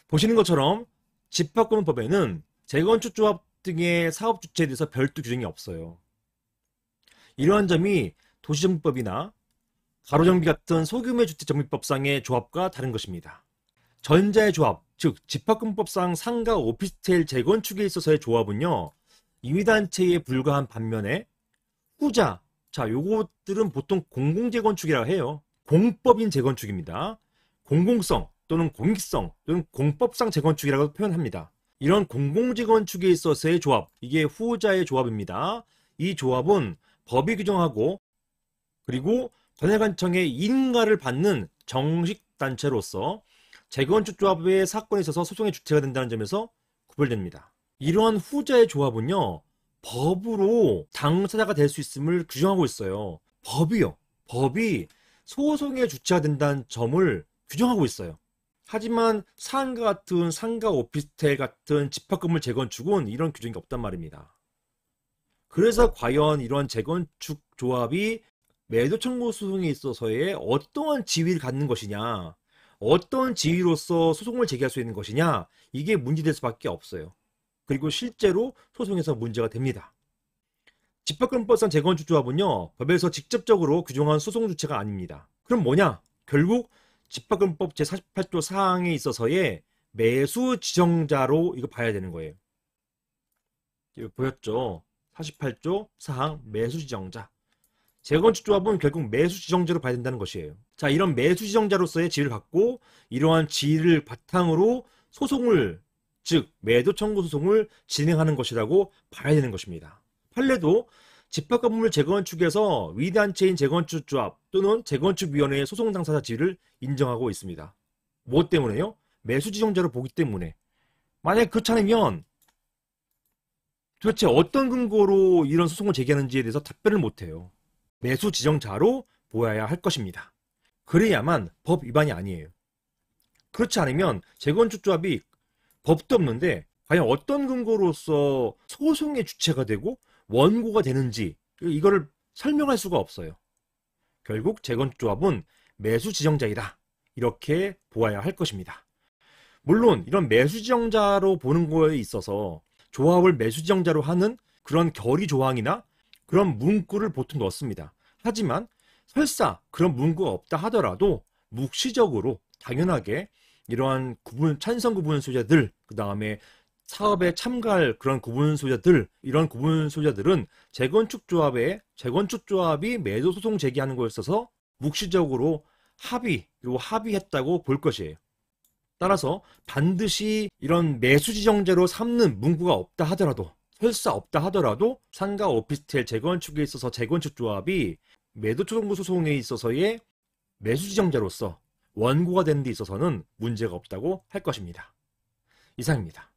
보시는 것처럼 집합금융법에는 재건축 조합 등의 사업 주체에 대해서 별도 규정이 없어요. 이러한 점이 도시정비법이나 가로정비 같은 소규모의 주택정비법상의 조합과 다른 것입니다. 전자의 조합, 즉 집합금융법상 상가 오피스텔 재건축에 있어서의 조합은요, 임의단체에 불과한 반면에 후자, 자 요것들은 보통 공공재건축이라고 해요. 공법인 재건축입니다. 공공성 또는 공익성 또는 공법상 재건축이라고 표현합니다. 이런 공공재건축에 있어서의 조합, 이게 후자의 조합입니다. 이 조합은 법이 규정하고 그리고 관할관청의 인가를 받는 정식 단체로서 재건축 조합의 사건에 있어서 소송의 주체가 된다는 점에서 구별됩니다. 이러한 후자의 조합은요, 법으로 당사자가 될 수 있음을 규정하고 있어요. 법이요. 법이 소송의 주체가 된다는 점을 규정하고 있어요. 하지만 상가 같은 상가 오피스텔 같은 집합건물 재건축은 이런 규정이 없단 말입니다. 그래서 과연 이런 재건축 조합이 매도 청구 소송에 있어서의 어떠한 지위를 갖는 것이냐, 어떤 지위로서 소송을 제기할 수 있는 것이냐, 이게 문제될 수밖에 없어요. 그리고 실제로 소송에서 문제가 됩니다. 집합금융법상 재건축 조합은요, 법에서 직접적으로 규정한 소송 주체가 아닙니다. 그럼 뭐냐? 결국 집합금융법 제48조 사항에 있어서의 매수 지정자로 이거 봐야 되는 거예요. 이거 보였죠? 48조 사항 매수 지정자. 재건축 조합은 결국 매수 지정자로 봐야 된다는 것이에요. 자, 이런 매수 지정자로서의 지위를 갖고 이러한 지위를 바탕으로 소송을, 즉 매도 청구 소송을 진행하는 것이라고 봐야 되는 것입니다. 판례도 집합건물 재건축에서 위단체인 재건축 조합 또는 재건축위원회의 소송 당사자 지위를 인정하고 있습니다. 뭐 때문에요? 매수 지정자로 보기 때문에. 만약 그렇지 않으면 도대체 어떤 근거로 이런 소송을 제기하는지에 대해서 답변을 못해요. 매수 지정자로 보아야 할 것입니다. 그래야만 법 위반이 아니에요. 그렇지 않으면 재건축 조합이 법도 없는데 과연 어떤 근거로서 소송의 주체가 되고 원고가 되는지 이거를 설명할 수가 없어요. 결국 재건축 조합은 매수 지정자이다, 이렇게 보아야 할 것입니다. 물론 이런 매수 지정자로 보는 거에 있어서 조합을 매수 지정자로 하는 그런 결의 조항이나 그런 문구를 보통 넣습니다. 하지만 설사 그런 문구가 없다 하더라도 묵시적으로 당연하게 이러한 찬성 구분 소유자들, 그 다음에 사업에 참가할 그런 구분 소유자들, 이런 구분 소유자들은 재건축 조합이 매도 소송 제기하는 거에 있어서 묵시적으로 합의했다고 볼 것이에요. 따라서 반드시 이런 매수 지정자로 삼는 문구가 없다 하더라도, 설사 없다 하더라도 상가 오피스텔 재건축에 있어서 재건축 조합이 매도 청구 소송에 있어서의 매수 지정자로서 원고가 되는 데 있어서는 문제가 없다고 할 것입니다. 이상입니다.